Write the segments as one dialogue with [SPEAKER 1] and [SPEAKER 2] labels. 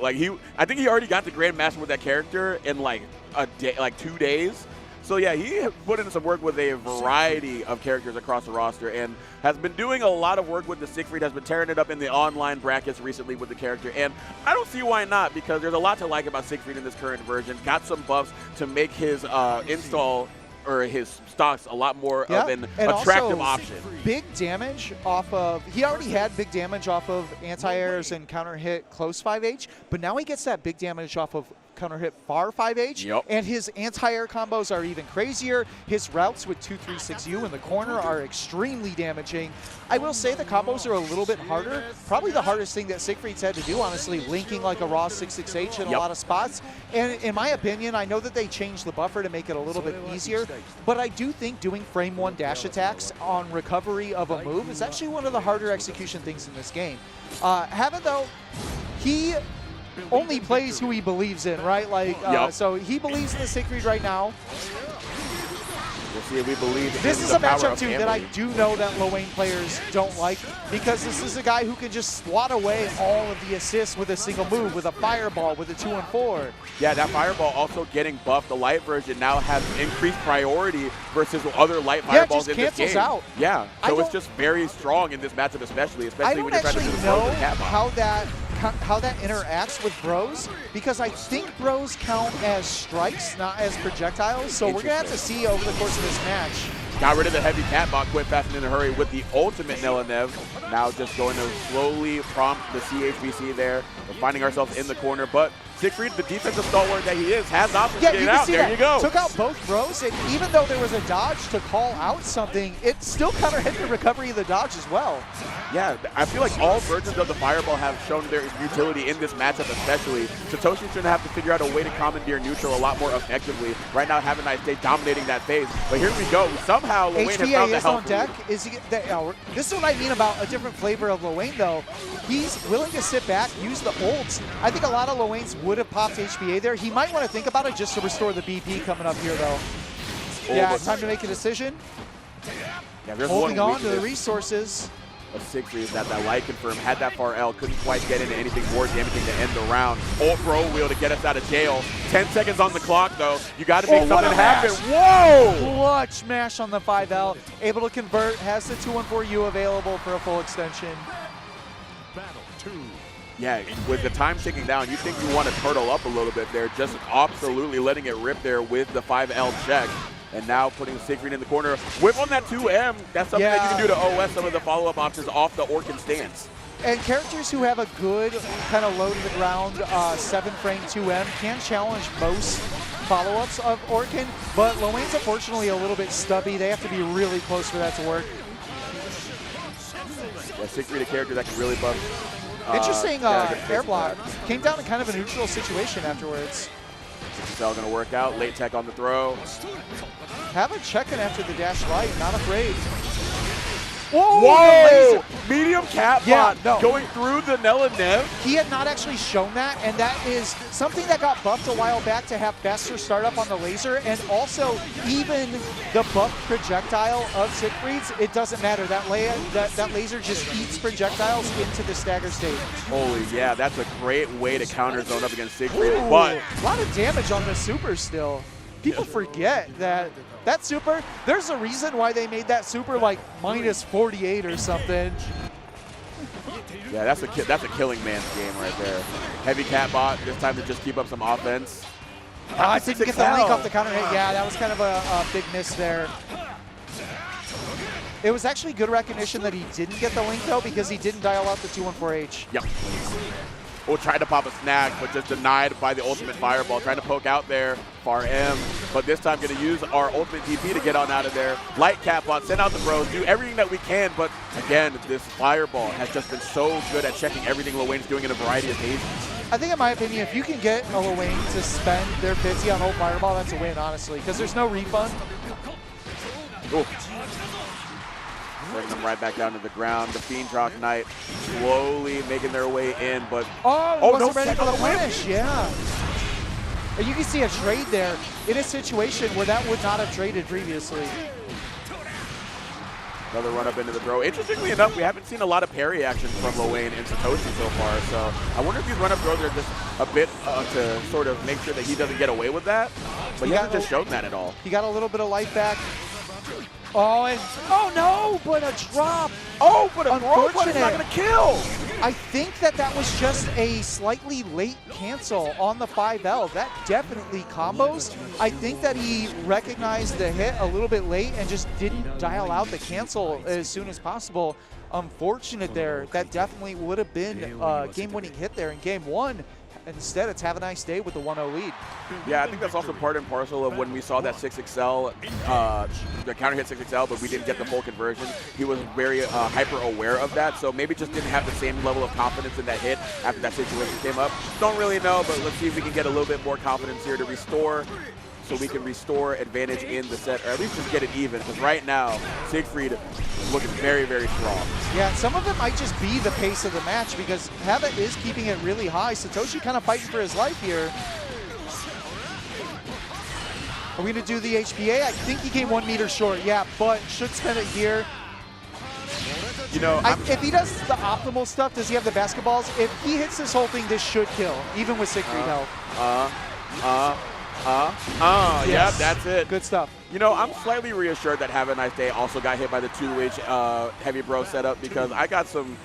[SPEAKER 1] absolutely. Like I think he already got the Grandmaster with that character in like a day, like 2 days. So yeah, he put in some work with a variety of characters across the roster and has been doing a lot of work with the Siegfried, has been tearing it up in the online brackets recently with the character. And I don't see why not, because there's a lot to like about Siegfried in this current version. Got some buffs to make his install or his stocks a lot more of an attractive option.
[SPEAKER 2] Big damage off of, he already had big damage off of anti-airs and counter hit close 5H, but now he gets that big damage off of counter hit far 5H, and his anti-air combos are even crazier. His routes with 236U in the corner are extremely damaging. I will say the combos are a little bit harder. Probably the hardest thing that Siegfried's had to do, honestly, linking like a raw 66H in a lot of spots. And in my opinion, I know that they changed the buffer to make it a little bit easier, but I do think doing frame 1 dash attacks on recovery of a move is actually one of the harder execution things in this game. Haven, though, he only plays who he believes in, right? Like, so he believes in the Siegfried right now.
[SPEAKER 1] We'll see if we believe.
[SPEAKER 2] This is a matchup too that I do know that Lowain players don't like, because this is a guy who can just swat away all of the assists with a single move, with a fireball, with a 2-4.
[SPEAKER 1] Yeah, that fireball also getting buffed. The light version now has increased priority versus other light fireballs in this game.
[SPEAKER 2] Out.
[SPEAKER 1] Yeah, so it's just very strong in this matchup, especially when you're trying to do the
[SPEAKER 2] how that interacts with bros, because I think bros count as strikes, not as projectiles. So we're going to have to see over the course of this match.
[SPEAKER 1] Got rid of the heavy cat bot, quit fast and in a hurry with the ultimate Nelanev. Now just going to slowly prompt the CHBC there. We're finding ourselves in the corner, but Siegfried, the defensive stalwart that he is, has options to get out. There you go.
[SPEAKER 2] Took out both bros, and even though there was a dodge to call out something, it still counter hit the recovery of the dodge as well.
[SPEAKER 1] Yeah, I feel like all versions of the fireball have shown their utility in this matchup especially. Satoshi's going to have to figure out a way to commandeer neutral a lot more effectively. Right now, Havaniceday dominating that phase. But here we go. Somehow, Lowain has found the help.
[SPEAKER 2] On deck. This is what I mean about a different flavor of Lowain, though. He's willing to sit back, use the ults. I think a lot of Lowains would have popped HBA there. He might want to think about it just to restore the BP coming up here, though. Yeah, time to make a decision.
[SPEAKER 1] Yeah,
[SPEAKER 2] holding on to the resources
[SPEAKER 1] of Siegfried is that light confirm had that far L, couldn't quite get into anything more damaging to end the round. Ult bro wheel to get us out of jail. 10 seconds on the clock though. You got to make something happen. Whoa!
[SPEAKER 2] Clutch mash on the 5L. Able to convert, has the 214U available for a full extension.
[SPEAKER 3] Battle 2.
[SPEAKER 1] Yeah, with the time ticking down, you think you want to turtle up a little bit there, just absolutely letting it rip there with the 5L check. And now putting Siegfried in the corner. Whip on that 2M. That's something that you can do to OS some of the follow-up options off the Orkin stance.
[SPEAKER 2] And characters who have a good kind of low to the ground 7-frame 2M can challenge most follow-ups of Orkin, but Lowain's unfortunately a little bit stubby. They have to be really close for that to work.
[SPEAKER 1] Yeah, Siegfried, a character that can really buff.
[SPEAKER 2] Interesting air block. Came down to kind of a neutral situation afterwards.
[SPEAKER 1] This is all going to work out. Late tech on the throw.
[SPEAKER 2] Havin checking after the dash light, not afraid.
[SPEAKER 1] Whoa! Whoa! Medium cat bot going through the Nelanev.
[SPEAKER 2] He had not actually shown that, and that is something that got buffed a while back to have faster startup on the laser, and also even the buff projectile of Siegfried's, it doesn't matter. That laser just eats projectiles into the stagger state.
[SPEAKER 1] Holy, yeah, that's a great way to counter zone up against Siegfried. But
[SPEAKER 2] a lot of damage on the super still. People forget that super, there's a reason why they made that super like minus 48 or something.
[SPEAKER 1] Yeah, that's a killing man's game right there. Heavy cat bot, this time to just keep up some offense.
[SPEAKER 2] I didn't get the link off the counter hit. Yeah, that was kind of a big miss there. It was actually good recognition that he didn't get the link though, because he didn't dial out the 214H.
[SPEAKER 1] Yep. We'll try to pop a snag, but just denied by the ultimate fireball. Trying to poke out there, far M, but this time going to use our ultimate DP to get on out of there. Light cat bot, send out the bros, do everything that we can, but again, this fireball has just been so good at checking everything Lowain's doing in a variety of phases.
[SPEAKER 2] I think in my opinion, if you can get a Lowain to spend their 50 on ult fireball, that's a win, honestly, because there's no refund.
[SPEAKER 1] Ooh. Bring them right back down to the ground. The Fiend Rock Knight slowly making their way in, but
[SPEAKER 2] wasn't ready for the finish. Yeah. And you can see a trade there in a situation where that would not have traded previously.
[SPEAKER 1] Another run up into the throw. Interestingly enough, we haven't seen a lot of parry action from Lowain and Satoshi so far, so I wonder if these run up throws are just a bit to sort of make sure that he doesn't get away with that. But he hasn't just shown that at all.
[SPEAKER 2] He got a little bit of life back. Oh, and oh no, but a drop.
[SPEAKER 1] Oh, but a
[SPEAKER 2] unfortunate.
[SPEAKER 1] not going to kill.
[SPEAKER 2] I think that was just a slightly late cancel on the 5L. That definitely combos. I think that he recognized the hit a little bit late and just didn't dial out the cancel as soon as possible. Unfortunate there. That definitely would have been a game-winning hit there in game one. Instead, it's Havaniceday with the 1-0 lead.
[SPEAKER 1] Yeah, I think that's also part and parcel of when we saw that 6XL, the counter hit 6XL, but we didn't get the full conversion. He was very hyper aware of that, so maybe just didn't have the same level of confidence in that hit after that situation came up. Don't really know, but let's see if we can get a little bit more confidence here to restore, so we can restore advantage in the set, or at least just get it even, because right now, Siegfried is looking very, very strong.
[SPEAKER 2] Yeah, some of it might just be the pace of the match, because Hava is keeping it really high. Satoshi kind of fighting for his life here. Are we going to do the HPA? I think he came 1 meter short, yeah, but should spend it here.
[SPEAKER 1] You know,
[SPEAKER 2] if he does the optimal stuff, does he have the basketballs? If he hits this whole thing, this should kill, even with Siegfried health.
[SPEAKER 1] Yes. Yeah, that's it.
[SPEAKER 2] Good stuff.
[SPEAKER 1] You know, I'm slightly reassured that Havaniceday also got hit by the 2H heavy bro setup, because I got some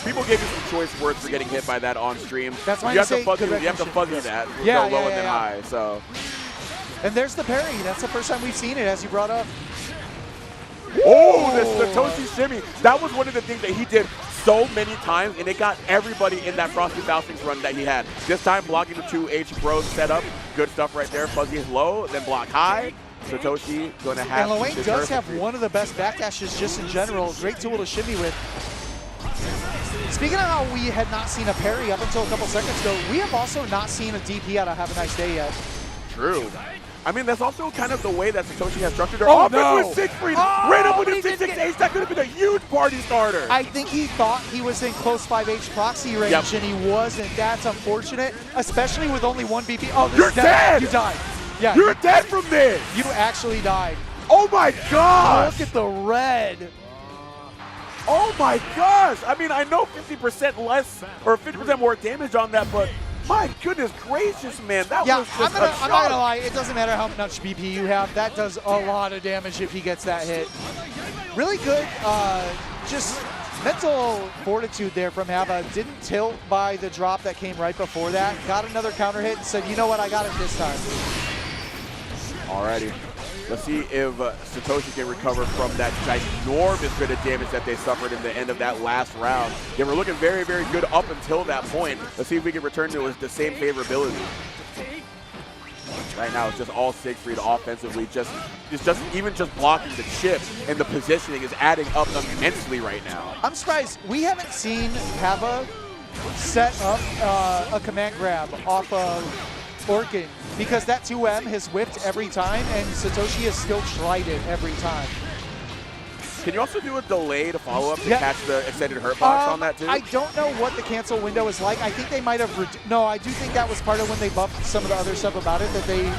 [SPEAKER 1] people gave me some choice words for getting hit by that on stream.
[SPEAKER 2] That's why
[SPEAKER 1] you have to fuzzy that.
[SPEAKER 2] Yeah,
[SPEAKER 1] go low and then high. So.
[SPEAKER 2] And there's the parry. That's the first time we've seen it, as you brought up.
[SPEAKER 1] Oh, the Satoshi shimmy. That was one of the things that he did so many times, and it got everybody in that Frosty Falcons run that he had. This time, blocking the 2H bros setup. Good stuff right there. Fuzzy is low, then block high. Satoshi going to have.
[SPEAKER 2] And Lowain does have one of the best backdashes just in general. Great tool to shimmy with. Speaking of how we had not seen a parry up until a couple seconds ago, we have also not seen a DP out of Havaniceday yet.
[SPEAKER 1] True. I mean, that's also kind of the way that Satoshi has structured her offense with Siegfried. Ran up with a 6-6-H. That could have been a huge party starter.
[SPEAKER 2] I think he thought he was in close 5H proxy range, and he wasn't. That's unfortunate, especially with only 1 BP. Oh,
[SPEAKER 1] you're dead!
[SPEAKER 2] You died. Yeah,
[SPEAKER 1] you're dead from this.
[SPEAKER 2] You actually died.
[SPEAKER 1] Oh my gosh!
[SPEAKER 2] Look at the red.
[SPEAKER 1] Oh my gosh! I mean, I know 50% less or 50% more damage on that, but my goodness gracious, man, that was just
[SPEAKER 2] I'm not gonna lie, it doesn't matter how much BP you have, that does a lot of damage if he gets that hit. Really good, just mental fortitude there from Hava. Didn't tilt by the drop that came right before that. Got another counter hit and said, you know what, I got it this time.
[SPEAKER 1] Alrighty. Let's see if Satoshi can recover from that ginormous bit of damage that they suffered in the end of that last round. They were looking very, very good up until that point. Let's see if we can return to the same favorability. Right now, it's just all Siegfried offensively. Even just blocking the chip and the positioning is adding up immensely right now.
[SPEAKER 2] I'm surprised we haven't seen Hava set up a command grab off of Orkin, because that 2M has whipped every time, and Satoshi has still tried it every time.
[SPEAKER 1] Can you also do a delay to follow up to catch the extended hurt box on that too?
[SPEAKER 2] I don't know what the cancel window is like. I think they might have, no, I do think that was part of when they buffed some of the other stuff about it, that they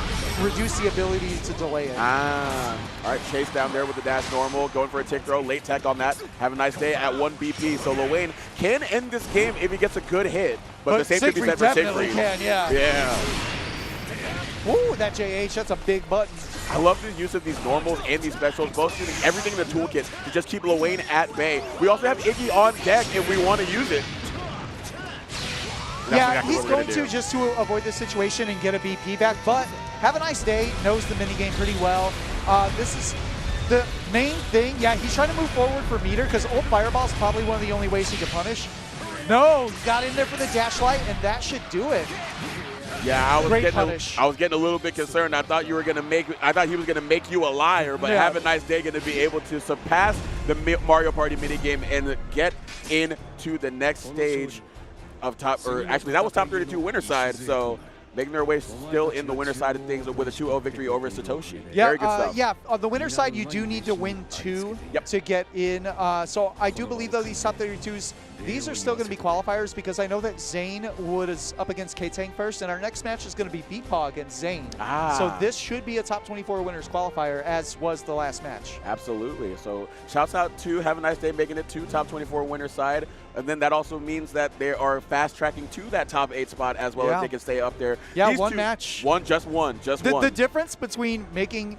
[SPEAKER 2] reduced the ability to delay it.
[SPEAKER 1] All right, Chase down there with the dash normal, going for a tick throw, late tech on that. Have-A-Nice-Day at 1 BP. So Lowain can end this game if he gets a good hit, but the same could be said for Siegfried.
[SPEAKER 2] Can, yeah.
[SPEAKER 1] Yeah.
[SPEAKER 2] Ooh, that JH, that's a big button.
[SPEAKER 1] I love the use of these normals and these specials, both using everything in the toolkit to just keep Lowain at bay. We also have Iggy on deck if we want to use it.
[SPEAKER 2] Yeah, he's going to just to avoid this situation and get a BP back, but Have-A-Nice-Day knows the minigame pretty well. This is the main thing. Yeah, he's trying to move forward for meter, because ult Fireball is probably one of the only ways he can punish. No, he got in there for the dash light, and that should do it.
[SPEAKER 1] Yeah, I was getting a little bit concerned. I thought he was gonna make you a liar, but Have-A-Nice-Day gonna be able to surpass the Mario Party minigame and get into the next stage of actually that was top 32 winner side, so making their way still in the winner side of things with a 2-0 victory over Satoshi.
[SPEAKER 2] Yeah,
[SPEAKER 1] very good stuff.
[SPEAKER 2] Yeah, on the winner side, you do need to win 2 to get in. So I do believe, though, these top 32s These are still going to be qualifiers because I know that Zane was up against K-Tang first, and our next match is going to be Beatpog and Zane. So this should be a top 24 winners qualifier, as was the last match.
[SPEAKER 1] Absolutely. So shouts out to Havaniceday making it to top 24 winner side. And then that also means that they are fast tracking to that top 8 spot as well as they can stay up there.
[SPEAKER 2] Yeah,
[SPEAKER 1] These
[SPEAKER 2] one
[SPEAKER 1] two,
[SPEAKER 2] match.
[SPEAKER 1] Just one.
[SPEAKER 2] The difference between making